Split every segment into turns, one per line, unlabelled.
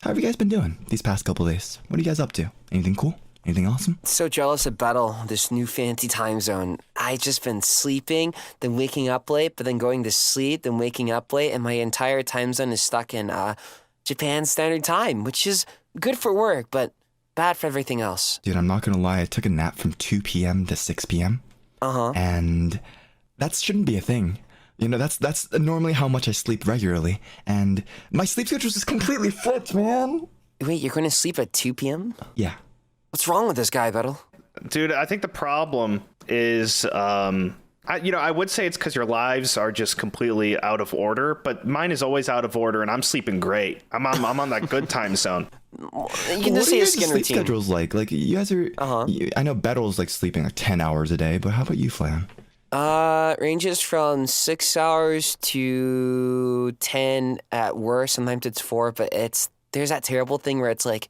how have you guys been doing these past couple days? What are you guys up to? Anything cool? Anything awesome?
So jealous of Battle, this new fancy time zone. I just been sleeping, then waking up late, but then going to sleep, then waking up late, and my entire time zone is stuck in Japan Standard Time, which is good for work, but bad for everything else.
Dude, I'm not gonna lie, I took a nap from 2 p.m. to 6 p.m. And that shouldn't be a thing. You know, that's normally how much I sleep regularly. And my sleep schedule is completely flipped, man.
Wait, you're going to sleep at 2 p.m.?
Yeah.
What's wrong with this guy, Battle?
Dude, I think the problem is, I would say it's because your lives are just completely out of order, but mine is always out of order, and I'm sleeping great. I'm on that good time zone.
You can just say a skin routine.
Sleep schedule's like you guys are. I know Battle's like sleeping like 10 hours a day, but how about you, Flan?
Ranges from 6 hours to 10 at worst. Sometimes it's 4, but there's that terrible thing where it's like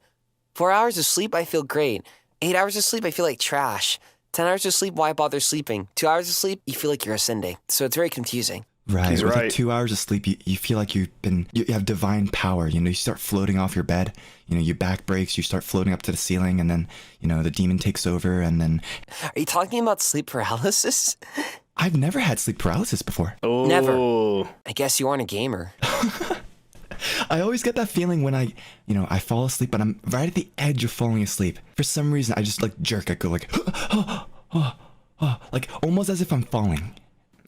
4 hours of sleep, I feel great. 8 hours of sleep, I feel like trash. 10 hours of sleep, why bother sleeping? 2 hours of sleep, you feel like you're ascending. So it's very confusing.
Right.
He's
With
right.
like 2 hours of sleep, you feel like you have divine power. You know, you start floating off your bed. You know, your back breaks, you start floating up to the ceiling, and then, you know, the demon takes over, and then...
Are you talking about sleep paralysis?
I've never had sleep paralysis before.
Oh.
Never. I guess you aren't a gamer.
I always get that feeling when I fall asleep, but I'm right at the edge of falling asleep. For some reason, I just like jerk. I go like, like almost as if I'm falling.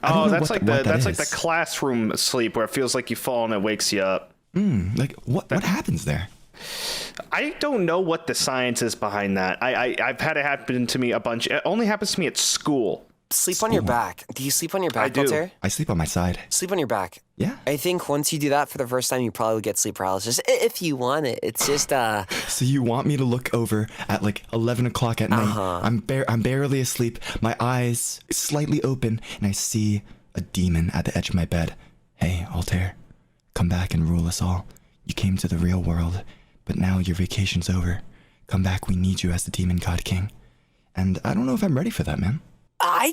Oh, that's like the classroom sleep where it feels like you fall and it wakes you up.
Like what happens there?
I don't know what the science is behind that. I've had it happen to me a bunch. It only happens to me at school.
Sleep on your back. Do you sleep on your back,
I do.
Altair?
I sleep on my side.
Sleep on your back.
Yeah.
I think once you do that for the first time, you probably get sleep paralysis. If you want it. It's just,
So you want me to look over at like 11 o'clock at night. I'm barely asleep. My eyes slightly open, and I see a demon at the edge of my bed. Hey, Altair, come back and rule us all. You came to the real world, but now your vacation's over. Come back, we need you as the demon god king. And I don't know if I'm ready for that, man.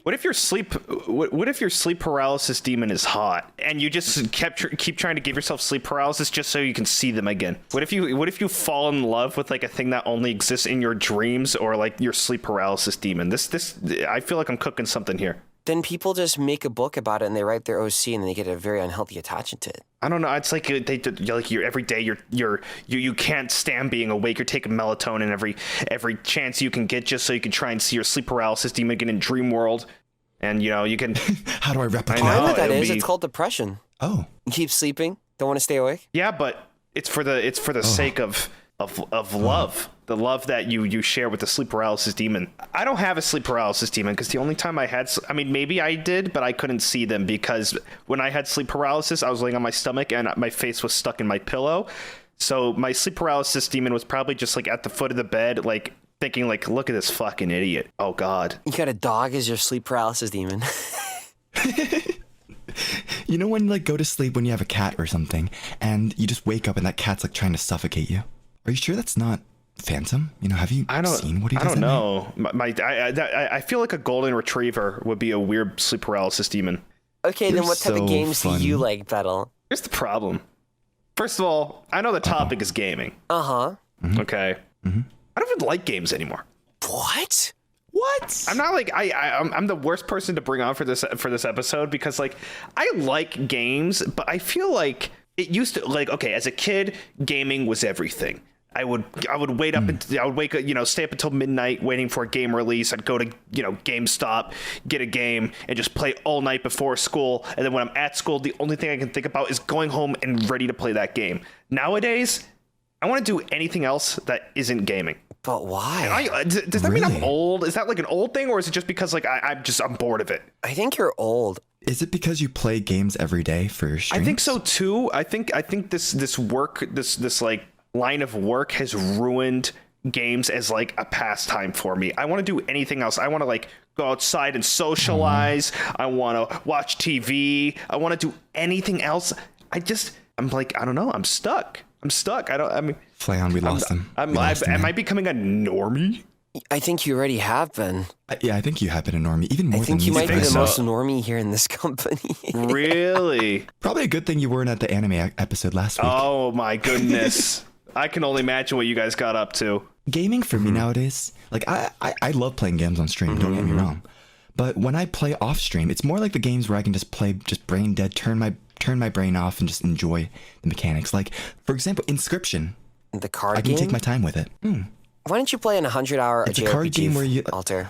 What if your sleep paralysis demon is hot and you just keep trying to give yourself sleep paralysis just so you can see them again? What if you fall in love with like a thing that only exists in your dreams, or like your sleep paralysis demon? This I feel like I'm cooking something here.
Then people just make a book about it and they write their OC and they get a very unhealthy attachment to it.
I don't know. It's like you're every day you can't stand being awake. You're taking melatonin every chance you can get just so you can try and see your sleep paralysis demon again in dream world. And you can.
How do I replicate?
I know what that is. It's called depression.
Oh.
You keep sleeping, don't want to stay awake.
Yeah, but it's for the sake of love. The love that you share with the sleep paralysis demon. I don't have a sleep paralysis demon because the only time I had, maybe I did, but I couldn't see them because when I had sleep paralysis, I was laying on my stomach and my face was stuck in my pillow. So my sleep paralysis demon was probably just like at the foot of the bed, like thinking like, look at this fucking idiot. Oh God.
You got a dog as your sleep paralysis demon.
You know when you like go to sleep when you have a cat or something and you just wake up and that cat's like trying to suffocate you? Are you sure that's not Phantom? Have you seen what he does?
I don't know. I feel like a golden retriever would be a weird sleep paralysis demon.
Okay, then what type of games do you like, Battle?
Here's the problem. First of all, I know the topic is gaming. Okay. I don't even like games anymore.
What?
I'm not like I'm the worst person to bring on for this episode because like I like games, but I feel like it used to, like, okay, as a kid, gaming was everything. I would wait up I would wake up, stay up until midnight waiting for a game release. I'd go to, GameStop, get a game and just play all night before school. And then when I'm at school, the only thing I can think about is going home and ready to play that game. Nowadays, I want to do anything else that isn't gaming.
But why?
Does that mean I'm old? Is that like an old thing, or is it just because like I'm bored of it?
I think you're old.
Is it because you play games every day for your streams?
I think so too. I think this work, this like line of work has ruined games as like a pastime for me. I want to do anything else. I want to like go outside and socialize. I want to watch TV. I want to do anything else. I'm like, I don't know. I'm stuck.
Flayon, we lost him.
Am I becoming a normie?
I think you already have been.
Yeah, I think you have been a normie, even more than
I think you might be the
so.
most normie here in this company.
Really?
Probably a good thing you weren't at the anime episode last week.
Oh my goodness. I can only imagine what you guys got up to.
Gaming for me nowadays, like I love playing games on stream, don't get me wrong. But when I play off stream, it's more like the games where I can just play just brain dead, turn my brain off and just enjoy the mechanics. Like, for example, Inscription.
The card
I can
game?
take my time with it.
Why don't you play an 100-hour
It's
JRPG,
a card game where you...
Alter?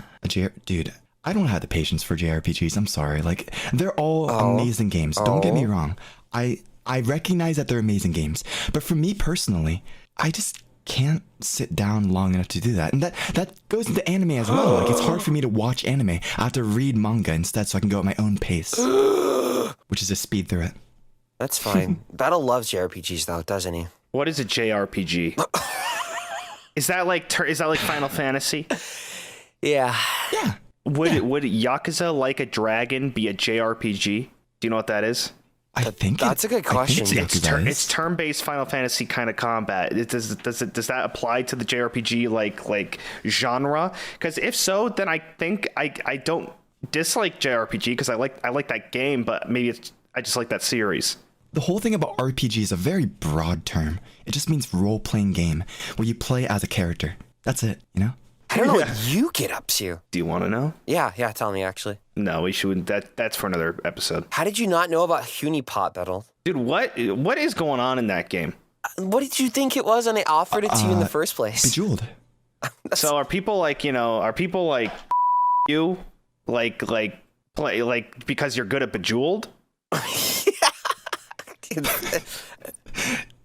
Dude, I don't have the patience for JRPGs. I'm sorry. Like, they're all amazing games. Don't get me wrong. I recognize that they're amazing games. But for me personally, I just can't sit down long enough to do that. And that goes into anime as well. Like, it's hard for me to watch anime. I have to read manga instead so I can go at my own pace. Which is just speed through it.
That's fine. Battle loves JRPGs though, doesn't he?
What is a JRPG? Is that like Final Fantasy?
Yeah.
Yeah.
Would Yakuza Like a Dragon be a JRPG? Do you know what that is?
I think
that's a good question.
It's turn-based Final Fantasy kind of combat. Does that apply to the JRPG like genre? Because if so, then I think I don't dislike JRPG because I like that game, but maybe I just like that series.
The whole thing about RPG is a very broad term. It just means role-playing game where you play as a character. That's it, you know?
I don't know what you get up to.
Do you want to know?
Yeah, tell me actually.
No, we shouldn't. That's for another episode.
How did you not know about Hunipot, Battle?
Dude, what is going on in that game?
What did you think it was when they offered it to you in the first place?
Bejeweled.
So are people like you, like because you're good at Bejeweled?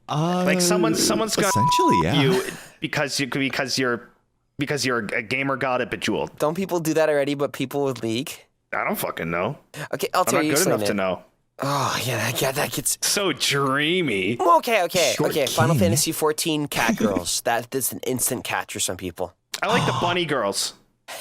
Like someone's got
essentially, yeah.
you because you're a gamer god at Bejeweled.
Don't people do that already, but people with League?
I don't fucking know.
Okay, I'll tell
I'm
you.
not good enough to know.
Oh, yeah, that gets...
So dreamy.
Okay.
Short
Final
king.
Fantasy 14 cat girls. That's an instant catch for some people.
I like the bunny girls.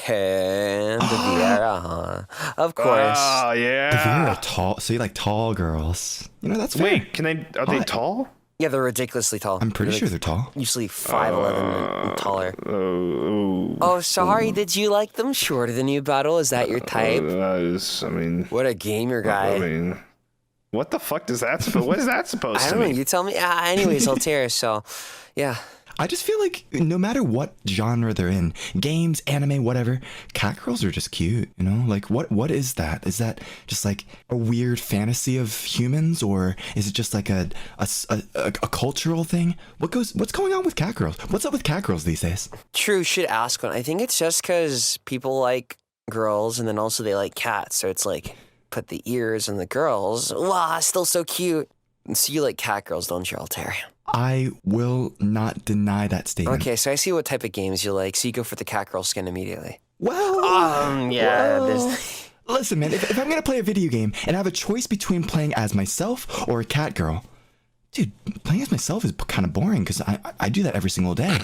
And the Viera, huh? Of course.
Oh, yeah.
You're tall, so you like tall girls. You know, that's fair.
Wait, are they tall?
Yeah, they're ridiculously tall.
I'm pretty sure they're tall.
Usually 5'11" and taller. Oh, sorry. Did you like them shorter than you, Battle? Is that your type? What a gamer guy.
What the fuck does that supposed? What is that supposed to
I don't know.
mean?
You tell me. Anyways, Altair. So, yeah.
I just feel like no matter what genre they're in, games, anime, whatever, cat girls are just cute, you know? Like, what is that? Is that just like a weird fantasy of humans, or is it just like a cultural thing? What's going on with cat girls? What's up with cat girls these days?
True, should ask one. I think it's just because people like girls, and then also they like cats. So it's like, put the ears on the girls. Wow, still so cute. And so you like cat girls, don't you, Altair?
I will not deny that statement.
Okay, so I see what type of games you like. So you go for the cat girl skin immediately.
Well,
yeah.
Listen, man, if I'm going to play a video game and I have a choice between playing as myself or a cat girl, dude, playing as myself is kind of boring because I do that every single day. You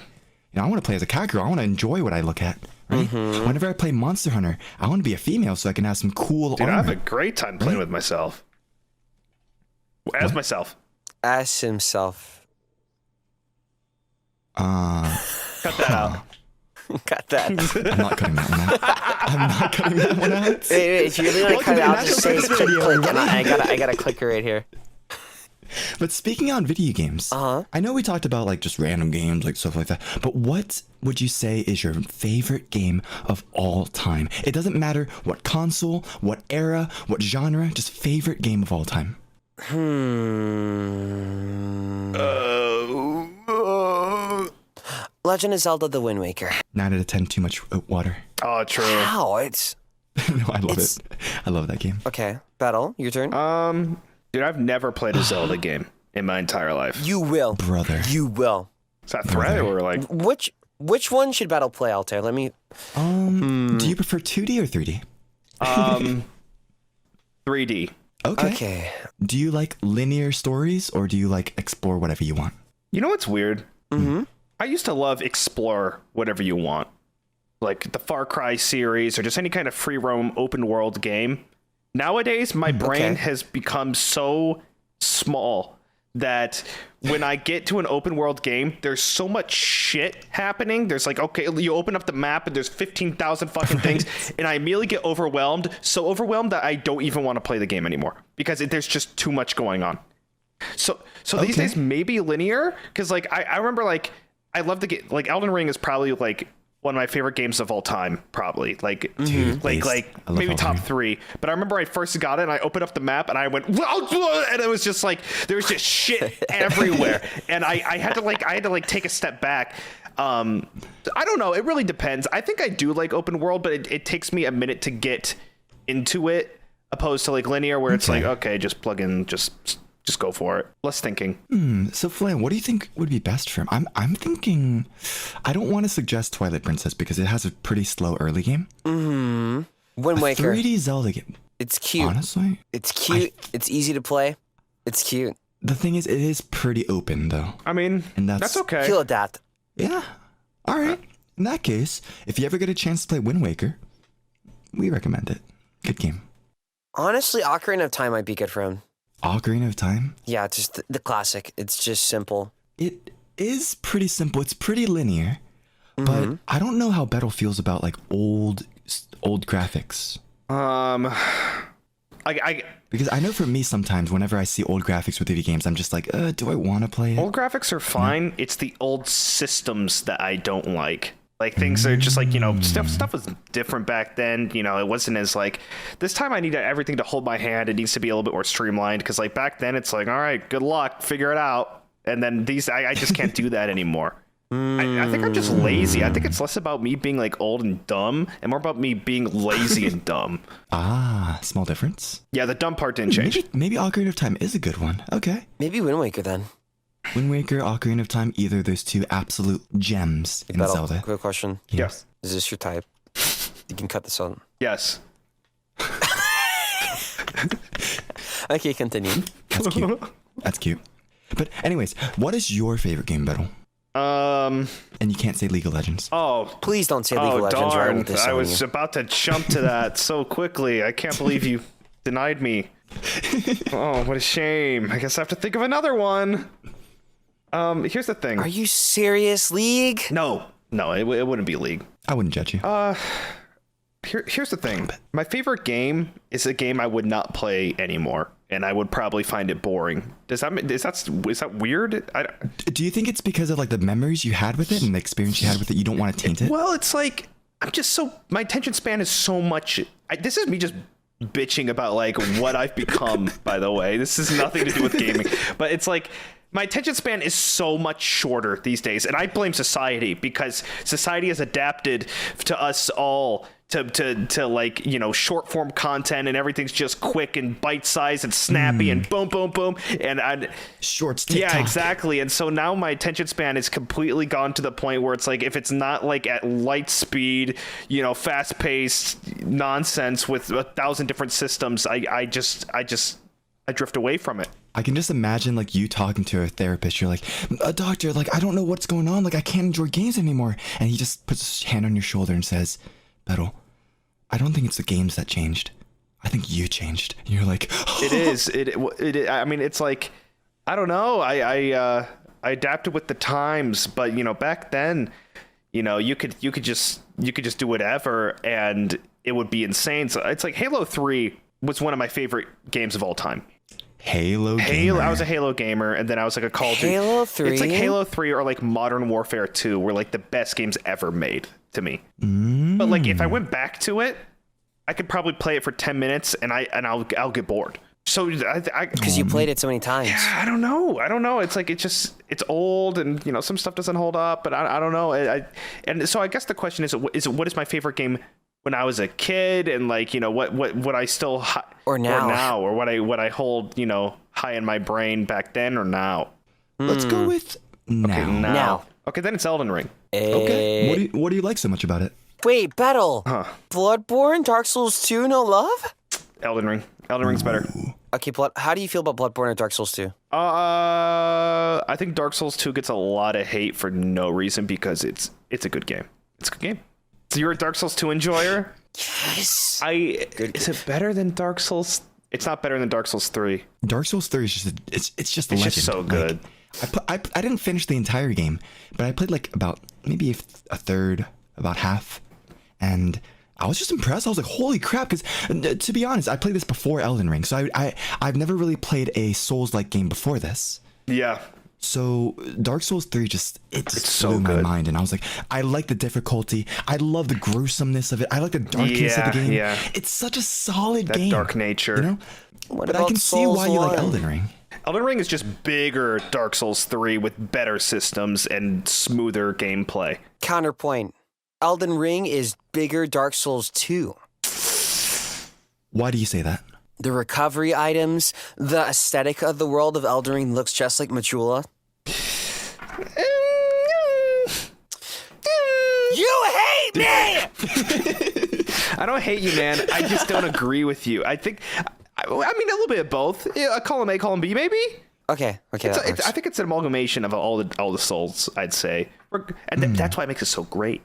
know, I want to play as a cat girl. I want to enjoy what I look at, right? Whenever I play Monster Hunter, I want to be a female so I can have some cool
Dude,
armor.
I have a great time playing with myself. As myself.
As himself.
Cut that out.
Got that.
I'm not cutting that one out. I'm not cutting that one out.
Wait, if you really want to cut it out, just say click. I got a clicker right here.
But speaking on video games, I know we talked about like just random games, like stuff like that. But what would you say is your favorite game of all time? It doesn't matter what console, what era, what genre, just favorite game of all time.
Legend of Zelda: The Wind Waker.
9 out of 10, too much water.
Oh, true.
Wow, it's...
No, I love it. I love that game.
Okay, Battle, your turn.
Dude, I've never played a Zelda game in my entire life.
You will.
Brother.
You will.
Is that threat or like...
Which one should Battle play, Altair? Let me...
Do you prefer 2D or 3D?
3D.
Okay.
Do you like linear stories or do you like explore whatever you want?
You know what's weird? I used to love explore whatever you want. Like the Far Cry series or just any kind of free roam open world game. Nowadays, my brain has become so small that when I get to an open world game, there's so much shit happening. There's like, okay, you open up the map and there's 15,000 fucking things. And I immediately get overwhelmed. So overwhelmed that I don't even want to play the game anymore because there's just too much going on. So these days maybe linear, because like I remember like I love the game. Like Elden Ring is probably like one of my favorite games of all time, probably like maybe top 3. But I remember I first got it and I opened up the map and I went, and it was just like there was just shit everywhere, and I had to take a step back. I don't know. It really depends. I think I do like open world, but it takes me a minute to get into it, opposed to like linear, where it's like, okay, just plug in, just go for it. Less thinking.
So Flan, what do you think would be best for him? I'm thinking, I don't want to suggest Twilight Princess because it has a pretty slow early game.
Wind Waker.
3D Zelda game.
It's cute.
Honestly,
it's cute. It's easy to play. It's cute.
The thing is, it is pretty open though.
I mean, and that's okay.
He'll adapt.
Yeah. All right. In that case, if you ever get a chance to play Wind Waker, we recommend it. Good game.
Honestly, Ocarina of Time might be good for him.
Ocarina of Time?
Yeah, just the classic. It's just simple.
It is pretty simple. It's pretty linear, but I don't know how Beto feels about like old graphics. Because I know for me sometimes whenever I see old graphics with video games, I'm just like, do I want to play it?
Old graphics are fine. It's the old systems that I don't like. Like things are just like, stuff was different back then. It wasn't as like this time I need everything to hold my hand. It needs to be a little bit more streamlined, because like back then it's like, all right, good luck, figure it out. And then I just can't do that anymore. I think I'm just lazy. I think it's less about me being like old and dumb and more about me being lazy and dumb.
Small difference.
Yeah, the dumb part didn't change.
Maybe Ocarina of Time is a good one. Okay.
Maybe Wind Waker then.
Wind Waker, Ocarina of Time, either of those two absolute gems in Zelda.
Quick question.
Yes.
Is this your type? You can cut this on.
Yes.
Okay, continue.
That's cute. That's cute. But anyways, what is your favorite game, Beto? And you can't say League of Legends.
Oh,
please don't say League of Legends.
Darn. I was about to jump to that so quickly. I can't believe you denied me. Oh, what a shame. I guess I have to think of another one. Here's the thing.
Are you serious, League?
No, it wouldn't be League.
I wouldn't judge you.
Here's the thing. My favorite game is a game I would not play anymore, and I would probably find it boring. Is that weird?
Do you think it's because of like the memories you had with it and the experience you had with it? You don't want to taint it?
Well, it's like my attention span is so much. This is me just bitching about like what I've become. By the way, this has nothing to do with gaming, but it's like my attention span is so much shorter these days, and I blame society, because society has adapted to us all to like, short form content, and everything's just quick and bite sized and snappy and boom, boom, boom. And
shorts, TikTok.
Yeah, exactly. And so now my attention span is completely gone to the point where it's like, if it's not like at light speed, fast paced nonsense with 1,000 different systems, I drift away from it.
I can just imagine like you talking to a therapist. You're like, a doctor, like, I don't know what's going on. Like, I can't enjoy games anymore. And he just puts his hand on your shoulder and says, Beto, I don't think it's the games that changed. I think you changed. And you're like, oh.
It is. I mean, it's like, I don't know. I adapted with the times, but back then, you could just do whatever and it would be insane. So it's like Halo 3 was one of my favorite games of all time.
Halo gamer.
I was a Halo gamer, and then I was like a Call of Duty.
Halo 3?
It's like Halo 3 or like Modern Warfare 2 were like the best games ever made to me. But like if I went back to it, I could probably play it for 10 minutes and I'll get bored. So
because you played it so many times.
Yeah, I don't know. It's like it's old, and some stuff doesn't hold up, but I don't know. And so I guess the question is what is my favorite game when I was a kid, and like what I still
or now
or what I hold high in my brain back then or now.
Let's go with now.
Okay, now. Okay, then it's Elden Ring.
Okay. What do you like so much about it?
Wait, Battle. Bloodborne, Dark Souls 2, no love?
Elden Ring. Elden Ring's better.
Okay, how do you feel about Bloodborne and Dark Souls 2?
I think Dark Souls 2 gets a lot of hate for no reason, because it's a good game. It's a good game. So you're a Dark Souls 2 enjoyer?
Yes.
Is it better than Dark Souls? It's not better than Dark Souls 3.
Dark Souls 3 is just it's just
legend. Just so good.
Like, I didn't finish the entire game, but I played like about maybe a third, about half, and I was just impressed. I was like, holy crap. Because to be honest, I played this before Elden Ring. So I've never really played a Souls-like game before this.
Yeah.
So Dark Souls 3 just
so
blew my
good.
mind. And I was like, I like the difficulty. I love the gruesomeness of it. I like the darkness of the game.
Yeah.
It's such a solid
That
game.
dark nature.
You know?
What
But I
about
can see
Souls
why you like
1?
Elden Ring.
Elden Ring is just bigger Dark Souls 3 with better systems and smoother gameplay.
Counterpoint. Elden Ring is bigger Dark Souls 2.
Why do you say that?
The recovery items, the aesthetic of the world of Elden Ring looks just like Majula. You hate me!
I don't hate you, man. I just don't agree with you. I think, I mean, a little bit of both. Yeah, column A, column B, maybe.
Okay, that works.
I think it's an amalgamation of all the souls, I'd say, and that's why it makes it so great.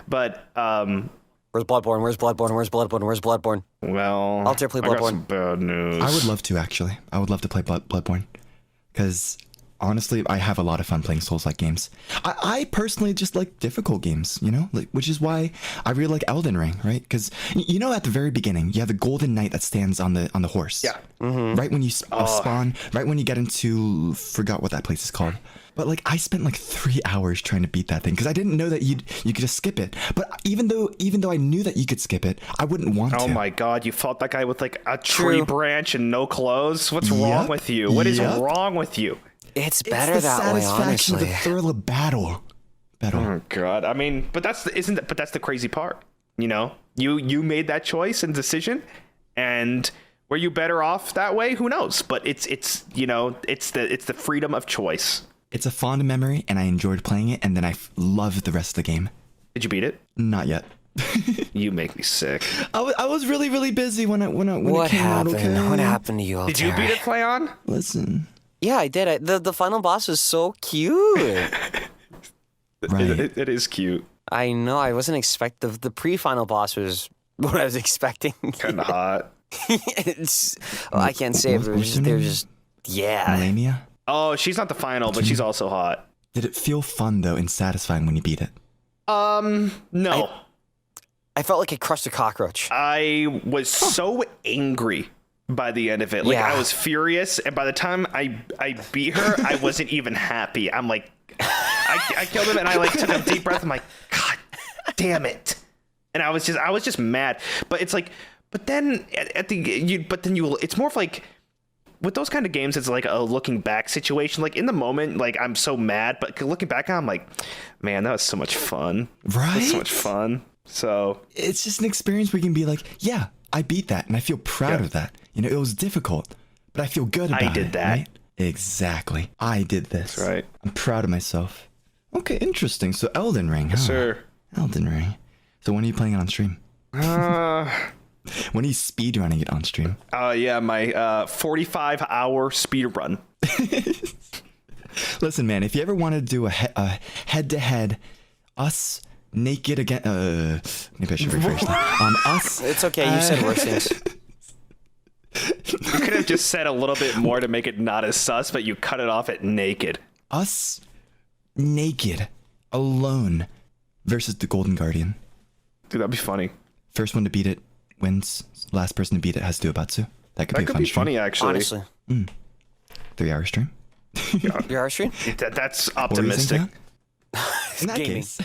But
Where's Bloodborne? Where's Bloodborne? Where's Bloodborne? Where's Bloodborne?
well,
Altair, play
I got
Bloodborne.
some bad news.
I would love to, actually. I would love to play Bloodborne. Because, honestly, I have a lot of fun playing Souls-like games. I personally just like difficult games, you know? Like, which is why I really like Elden Ring, right? Because, you know, at the very beginning, you have the Golden Knight that stands on the horse.
Yeah.
Right when you spawn, right when you get into... Forgot what that place is called. But, like, I spent, like, 3 hours trying to beat that thing. Because I didn't know that you could just skip it. But even though I knew that you could skip it, I wouldn't want to.
Oh my god, you fought that guy with like a tree branch and no clothes? What's wrong with you? What is wrong with you?
It's
It's
better
the
that way,
satisfaction
honestly.
of the thrill of battle.
Oh god. I mean, but that's the crazy part. You know? You made that choice and decision, and were you better off that way? Who knows? But it's you know, it's the freedom of choice.
It's a fond memory, and I enjoyed playing it, and then I loved the rest of the game.
Did you beat it?
Not yet.
You make me sick.
I was really, really busy when it
What
came out,
happened?
okay?
What happened to you, Altair?
Did you beat it, Flayon?
Listen.
Yeah, I did. The final boss was so cute.
Right.
It is cute.
I know. I wasn't the pre-final boss was what I was expecting.
Kind of hot.
I can't say it.
What's her
They're
name?
just yeah.
Melania?
Oh, she's not the final, but she's also hot.
Did it feel fun, though, and satisfying when you beat it?
No.
I felt like I crushed a cockroach.
I was so angry by the end of it. Like,
Yeah.
I was furious, and by the time I beat her, I wasn't even happy. I'm like, I killed him, and I like took a deep breath. I'm like, God damn it! And I was just mad. But it's like, but then it's more of like, with those kind of games, it's like a looking back situation. Like, in the moment, like, I'm so mad, but looking back on, I'm like, man, that was so much fun.
Right?
That was so much fun. So
It's just an experience where you can be like, yeah, I beat that, and I feel proud of that. You know, it was difficult, but I feel good about it.
I did that.
Right? Exactly. I did this.
That's right.
I'm proud of myself. Okay, interesting. So Elden Ring, huh?
sir.
Elden Ring. So when are you playing it on stream? When are you speedrunning it on stream?
Yeah, my 45-hour speed run.
Listen, man, if you ever want to do a head-to-head, us naked again, maybe I should rephrase that. Us.
It's okay. You said worse things.
You could have just said a little bit more to make it not as sus, but you cut it off at naked.
Us naked, alone, versus the Golden Guardian.
Dude, that'd be funny.
First one to beat it wins. Last person to beat it has to do a batsu. That could
That
be a
could
fun
be
stream.
funny, actually.
Honestly,
3-hour stream.
your stream?
That's
What were you saying,
optimistic.
Kyle? In that
Gaming.
case.